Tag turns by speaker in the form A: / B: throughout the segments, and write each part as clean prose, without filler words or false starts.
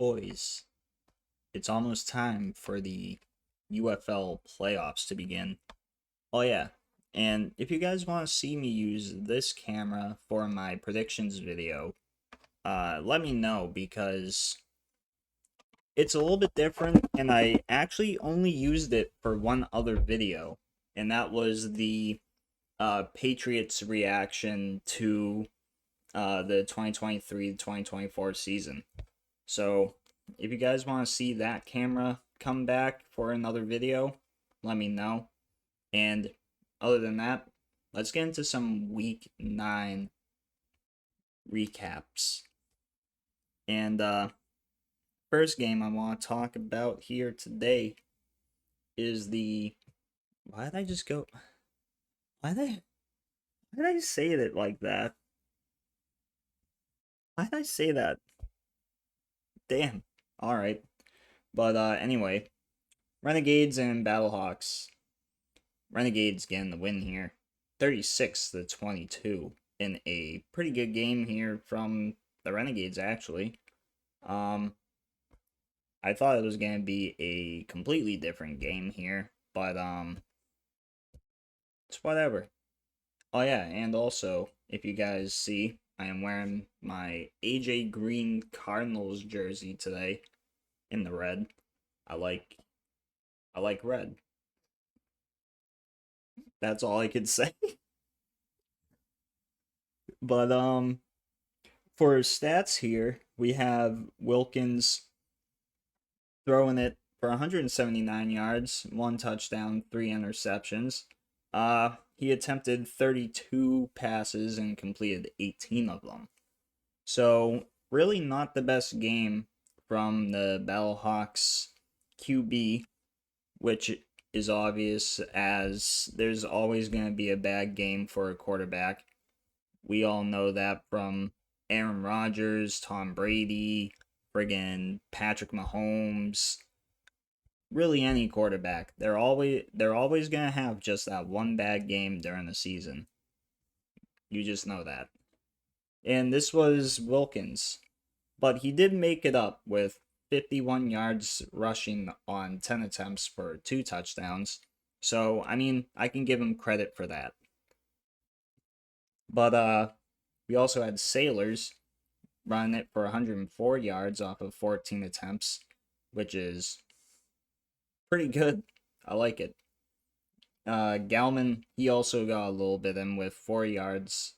A: Boys, it's almost time for the UFL playoffs to begin. Oh, yeah. And if you guys want to see me use this camera for my predictions video, let me know because it's a little bit different and I actually only used it for one other video, and that was the Patriots reaction to the 2023-2024 season. So, if you guys want to see that camera come back for another video, let me know. And other than that, let's get into some week 9 recaps. And first game I want to talk about here today is the why did I just go why did I say it like that? Why did I say that? Damn. All right. But anyway, Renegades and Battlehawks. Renegades getting the win here, 36-22 in a pretty good game here from the Renegades actually. Um, I thought it was gonna be a completely different game here, but it's whatever. Oh yeah, and also if you guys see, I am wearing my AJ Green Cardinals jersey today in the red. I like I like red. That's all I could say. But for stats here, we have Wilkins throwing it for 179 yards, one touchdown, three interceptions. He attempted 32 passes and completed 18 of them. So, really not the best game from the Battlehawks QB, which is obvious as there's always going to be a bad game for a quarterback. We all know that from Aaron Rodgers, Tom Brady, friggin' Patrick Mahomes, really any quarterback. They're always gonna have just that one bad game during the season. You just know that. And this was Wilkins, but he did make it up with 51 yards rushing on 10 attempts for 2 touchdowns. So, I mean, I can give him credit for that. But we also had Sailors running it for 104 yards off of 14 attempts, which is pretty good. I like it. Galman, he also got a little bit in with 4 yards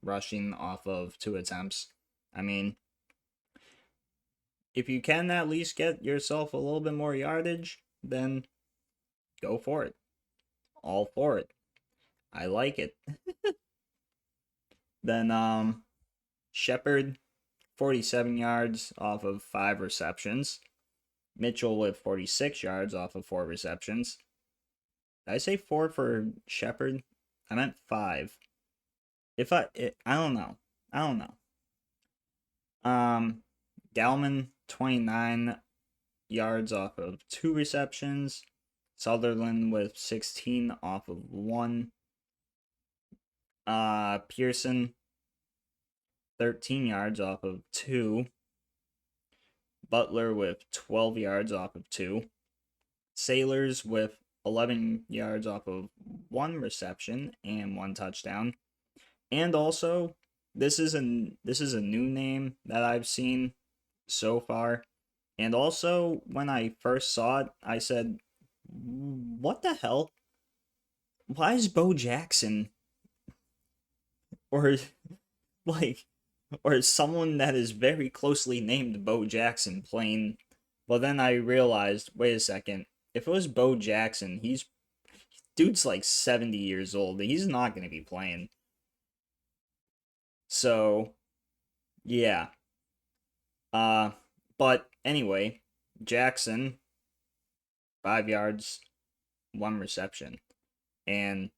A: rushing off of 2 attempts. I mean, if you can at least get yourself a little bit more yardage, then go for it. All for it. I like it. Then Shepard, 47 yards off of 5 receptions. Mitchell with 46 yards off of 4 receptions. Did I say 4 for Shepard? I meant 5. I don't know. I don't know. Galman, 29 yards off of 2 receptions. Sutherland with 16 off of 1. Pearson, 13 yards off of 2. Butler with 12 yards off of 2. Sailors with 11 yards off of 1 reception and 1 touchdown. And also, this is a new name that I've seen so far. And also, when I first saw it, I said, "What the hell? Why is Bo Jackson or like or someone that is very closely named Bo Jackson playing?" But then I realized, wait a second. If it was Bo Jackson, dude's like 70 years old. He's not going to be playing. So, yeah. Uh, but anyway, Jackson, 5 yards, 1 reception. And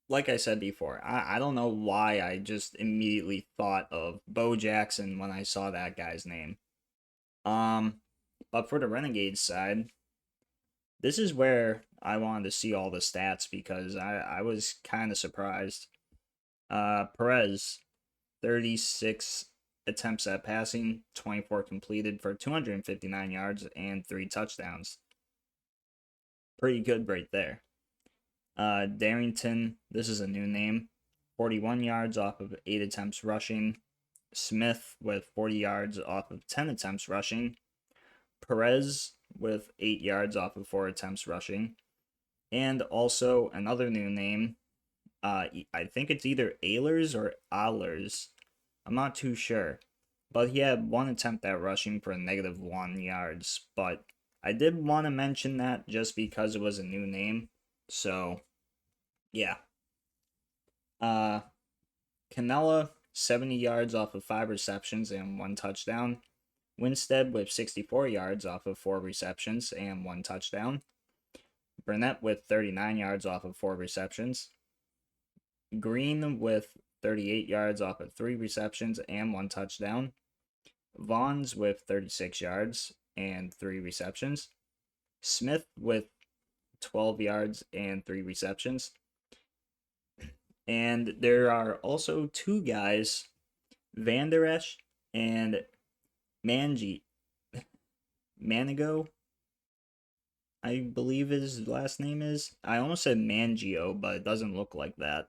A: like I said before, I don't know why I just immediately thought of Bo Jackson when I saw that guy's name. But for the Renegades side, this is where I wanted to see all the stats because I was kind of surprised. Perez, 36 attempts at passing, 24 completed for 259 yards and 3 touchdowns. Pretty good right there. Darrington, this is a new name, 41 yards off of 8 attempts rushing. Smith with 40 yards off of 10 attempts rushing. Perez with 8 yards off of 4 attempts rushing. And also another new name, I think it's either Ehlers or Ahlers. I'm not too sure. But he had 1 attempt at rushing for -1 yards. But I did want to mention that just because it was a new name. So, yeah. Canella, 70 yards off of 5 receptions and 1 touchdown. Winstead with 64 yards off of 4 receptions and 1 touchdown. Burnett with 39 yards off of 4 receptions. Green with 38 yards off of 3 receptions and 1 touchdown. Vaughns with 36 yards and 3 receptions. Smith with 12 yards and 3 receptions. And there are also 2 guys, Van Der Esch and Manigo, I believe his last name is. I almost said Mangio, but it doesn't look like that.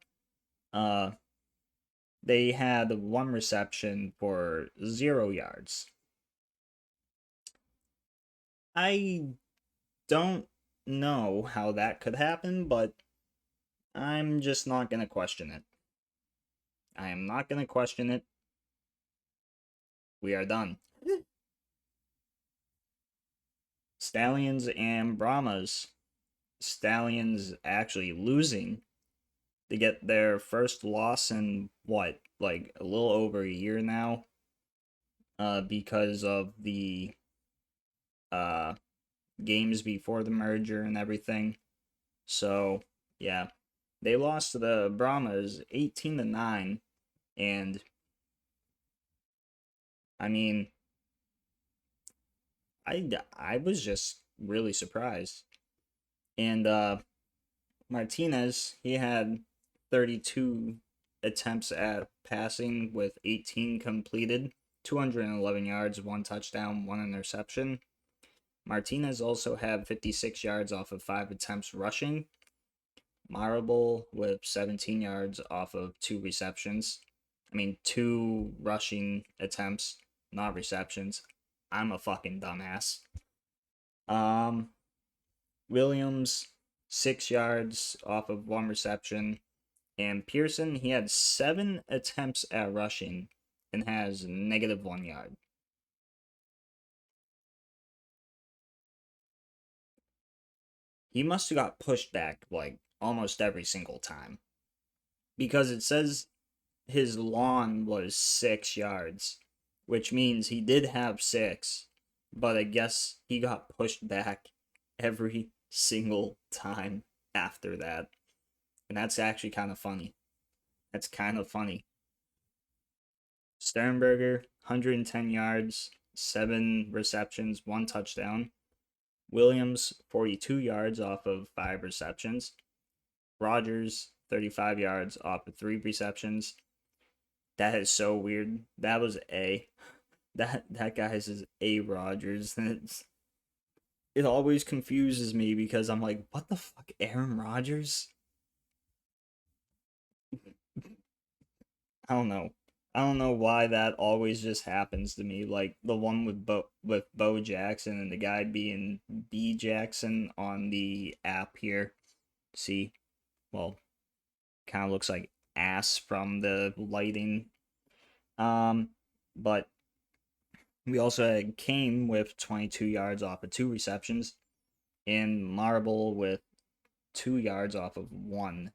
A: They had 1 reception for 0 yards. I don't know how that could happen, but I'm just not going to question it. I am not going to question it. We are done. Stallions and Brahmas. Stallions actually losing to get their first loss in what, like a little over a year now, because of the games before the merger and everything. So yeah, they lost to the Brahmas 18-9, and I mean, I was just really surprised. And Martinez, he had 32 attempts at passing with 18 completed, 211 yards, 1 touchdown, 1 interception. Martinez also had 56 yards off of 5 attempts rushing. Marable with 17 yards off of 2 receptions. 2 rushing attempts, not receptions. I'm a fucking dumbass. Williams, 6 yards off of 1 reception. And Pearson, he had 7 attempts at rushing and has -1 yard. He must have got pushed back like almost every single time. Because it says his lawn was 6 yards, which means he did have 6, but I guess he got pushed back every single time after that. And that's actually kind of funny. That's kind of funny. Sternberger, 110 yards, 7 receptions, 1 touchdown. Williams, 42 yards off of 5 receptions. Rogers, 35 yards off of 3 receptions. That is so weird. That was A. That guy's is A Rogers. It always confuses me because I'm like, what the fuck, Aaron Rodgers? I don't know. I don't know why that always just happens to me. Like the one with Bo Jackson and the guy being B Jackson on the app here. See, well, kind of looks like ass from the lighting. But we also had Kane with 22 yards off of 2 receptions, and Marble with 2 yards off of 1.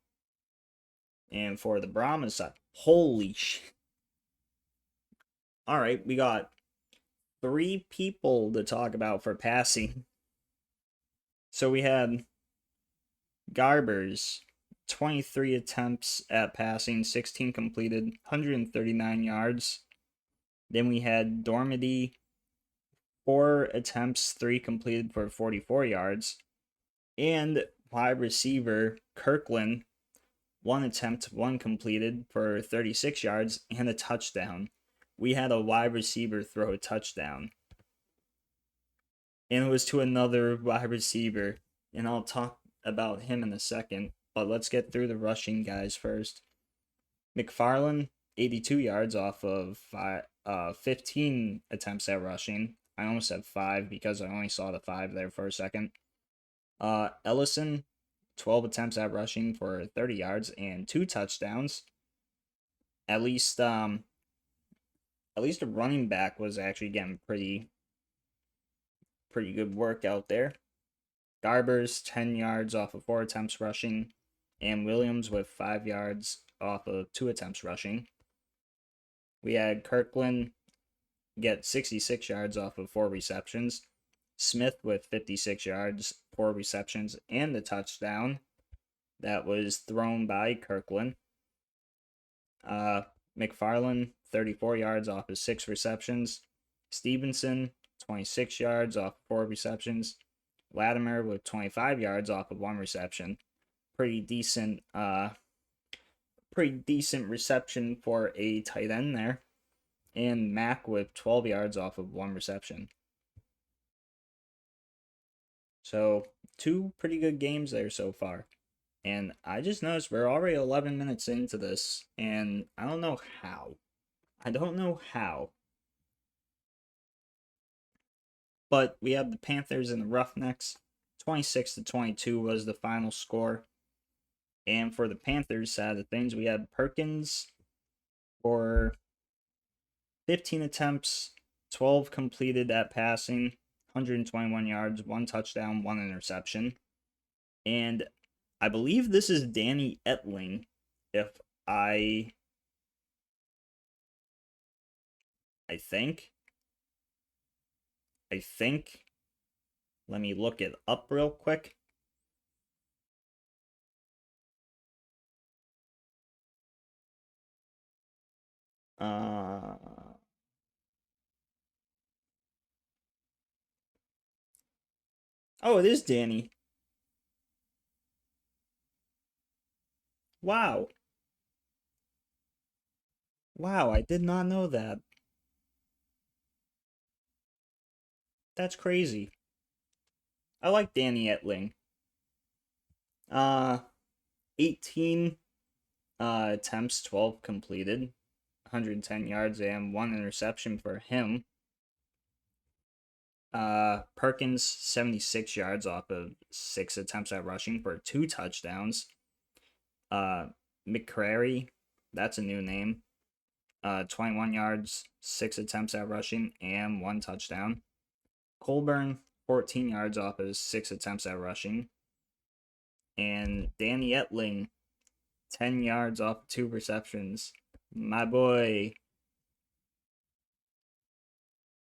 A: And for the Brahmas side, holy shit. All right, we got 3 people to talk about for passing. So we had Garbers, 23 attempts at passing, 16 completed, 139 yards. Then we had Dormady, 4 attempts, 3 completed for 44 yards. And wide receiver Kirkland, 1 attempt, 1 completed for 36 yards and a touchdown. we had a wide receiver throw a touchdown. And it was to another wide receiver. And I'll talk about him in a second. But let's get through the rushing guys first. McFarland, 82 yards off of 15 attempts at rushing. I almost said 5 because I only saw the 5 there for a second. Ellison, 12 attempts at rushing for 30 yards and 2 touchdowns. At least the running back was actually getting pretty good work out there. Garbers, 10 yards off of 4 attempts rushing, and Williams with 5 yards off of 2 attempts rushing. We had Kirkland get 66 yards off of 4 receptions. Smith with 56 yards, 4 receptions, and the touchdown that was thrown by Kirkland. McFarland, 34 yards off of 6 receptions. Stevenson, 26 yards off 4 receptions. Latimer with 25 yards off of 1 reception. Pretty decent reception for a tight end there. And Mack with 12 yards off of 1 reception. So 2 pretty good games there so far. And I just noticed we're already 11 minutes into this, and I don't know how. But we have the Panthers and the Roughnecks. 26-22 was the final score. And for the Panthers side of things, we had Perkins for 15 attempts, 12 completed at passing, 121 yards, 1 touchdown, 1 interception. And I believe this is Danny Etling, if I think. Let me look it up real quick. Oh, it is Danny. Wow. Wow, I did not know that. That's crazy. I like Danny Etling. 18 attempts, 12 completed, 110 yards and 1 interception for him. Perkins, 76 yards off of 6 attempts at rushing for 2 touchdowns. McCrary, that's a new name. 21 yards, 6 attempts at rushing, and 1 touchdown. Colburn, 14 yards off of 6 attempts at rushing. And Danny Etling, 10 yards off of 2 receptions. My boy.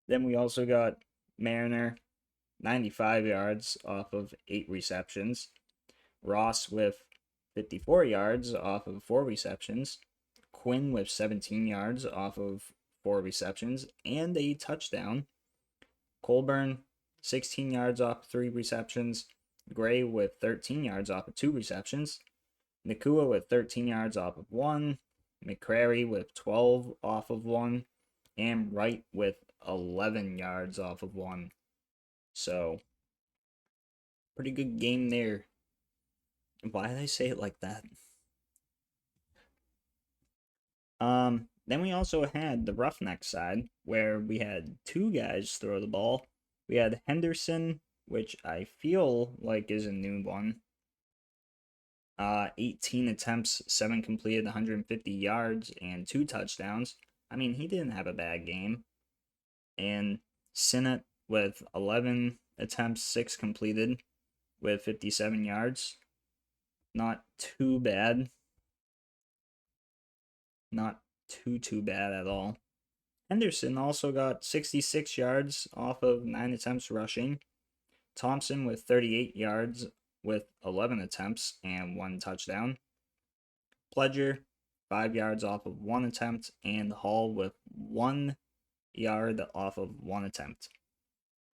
A: Then we also got Mariner, 95 yards off of 8 receptions. Ross with 54 yards off of 4 receptions. Quinn with 17 yards off of 4 receptions and a touchdown. Colburn, 16 yards off 3 receptions. Gray with 13 yards off of 2 receptions. Nakua with 13 yards off of 1. McCrary with 12 off of 1. And Wright with 11 yards off of 1. So, pretty good game there. Why did I say it like that? Then we also had the Roughneck side, where we had 2 guys throw the ball. We had Henderson, which I feel like is a new one. 18 attempts, 7 completed, 150 yards, and 2 touchdowns. I mean, he didn't have a bad game. And Sinnott with 11 attempts, 6 completed, with 57 yards. Not too bad. Not too bad at all. Henderson also got 66 yards off of 9 attempts rushing. Thompson with 38 yards with 11 attempts and 1 touchdown. Pledger, 5 yards off of 1 attempt, and Hall with 1 yard off of 1 attempt.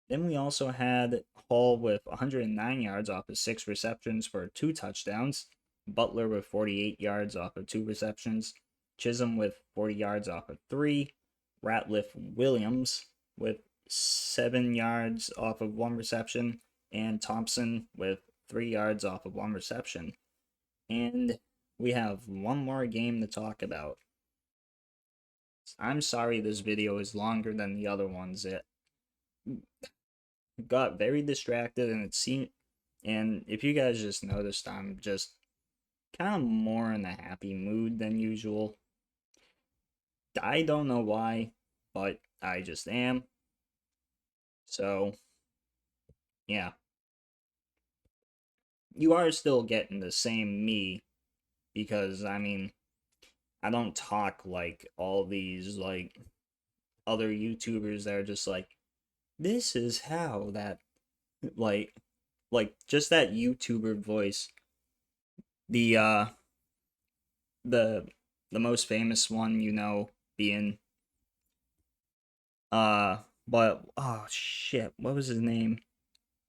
A: Then we also had Hall with 109 yards off of 6 receptions for 2 touchdowns. Butler with 48 yards off of 2 receptions. Chisholm with 40 yards off of 3. Ratliff Williams with 7 yards off of 1 reception, and Thompson with 3 yards off of 1 reception. And we have one more game to talk about. I'm sorry this video is longer than the other ones. It got very distracted and if you guys just noticed, I'm just kind of more in a happy mood than usual. I don't know why, but I just am. So, yeah. You are still getting the same me because, I mean, I don't talk like all these, like, other YouTubers that are just like, this is how that, like, just that YouTuber voice. The, the, the most famous one, being, uh, but, oh shit, what was his name?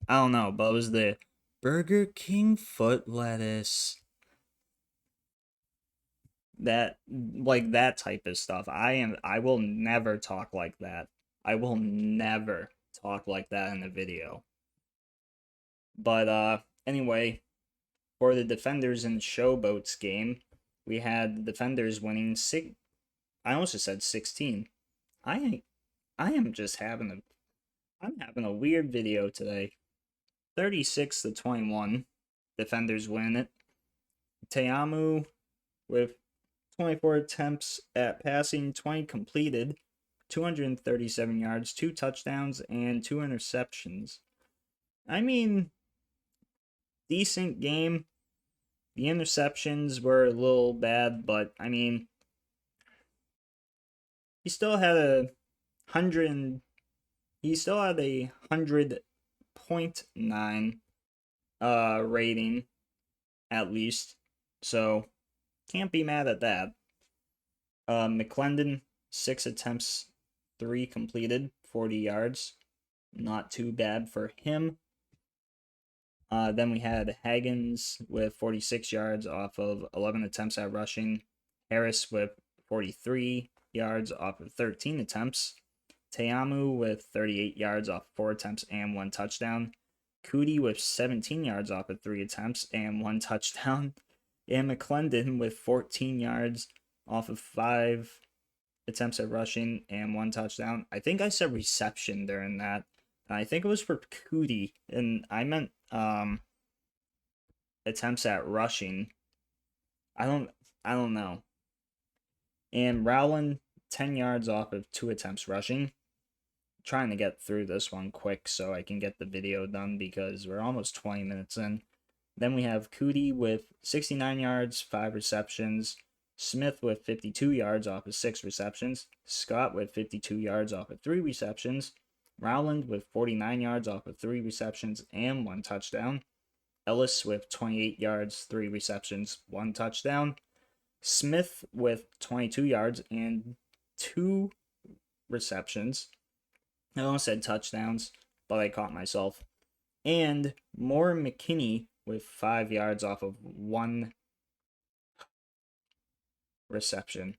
A: I don't know, but it was the Burger King foot lettuce. That, like, that type of stuff. I will never talk like that. I will never talk like that in a video. But anyway, for the Defenders and Showboats game, we had the Defenders winning six. I almost just said 16. I I am just I'm having a weird video today. 36-21. Defenders win it. Teamu with 24 attempts at passing, 20 completed, 237 yards, 2 touchdowns, and 2 interceptions. I mean, decent game. The interceptions were a little bad, but I mean, he still had a hundred. He still had a 100.9 rating at least, so can't be mad at that. McClendon, 6 attempts, 3 completed, 40 yards. Not too bad for him. Then we had Haggins with 46 yards off of 11 attempts at rushing. Harris with 43 yards off of 13 attempts. Teamu with 38 yards off 4 attempts and 1 touchdown. Cootie with 17 yards off of 3 attempts and 1 touchdown. And McClendon with 14 yards off of 5 attempts at rushing and 1 touchdown. I think I said reception during that. I think it was for Cootie, and I meant attempts at rushing. I don't know. And Rowland 10 yards off of 2 attempts rushing. Trying to get through this one quick so I can get the video done because we're almost 20 minutes in. Then we have Cootie with 69 yards, 5 receptions. Smith with 52 yards off of 6 receptions. Scott with 52 yards off of 3 receptions. Rowland with 49 yards off of 3 receptions and 1 touchdown. Ellis with 28 yards, 3 receptions, 1 touchdown. Smith with 22 yards and 2 receptions. I almost said touchdowns, but I caught myself. And Moore McKinney with 5 yards off of 1 reception.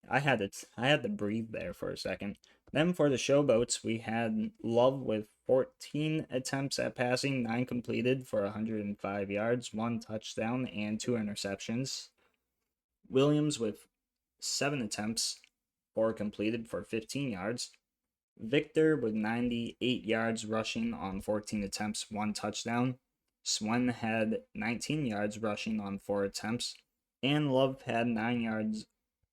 A: I had to breathe there for a second. Then for the Showboats, we had Love with 14 attempts at passing, 9 completed for 105 yards, 1 touchdown, and 2 interceptions. Williams with 7 attempts, 4 completed for 15 yards. Victor with 98 yards rushing on 14 attempts, 1 touchdown. Swen had 19 yards rushing on 4 attempts. And Love had 9 yards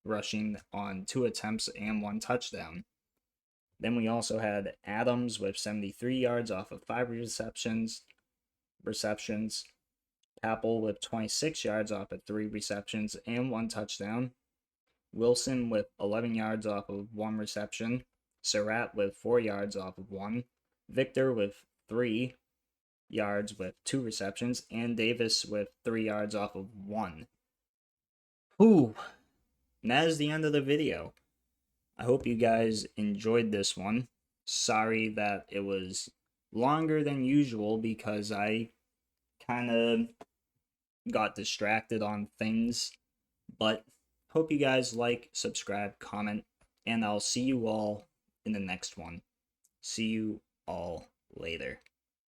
A: rushing on 2 attempts and 1 touchdown. Then we also had Adams with 73 yards off of 5 receptions. Papel with 26 yards off of 3 receptions and 1 touchdown. Wilson with 11 yards off of 1 reception. Surratt with 4 yards off of 1. Victor with 3 yards with 2 receptions. And Davis with 3 yards off of 1. Whew. And that is the end of the video. I hope you guys enjoyed this one. Sorry that it was longer than usual because I kind of got distracted on things. But Hope you guys like, subscribe, comment, and I'll see you all in the next one. See you all later.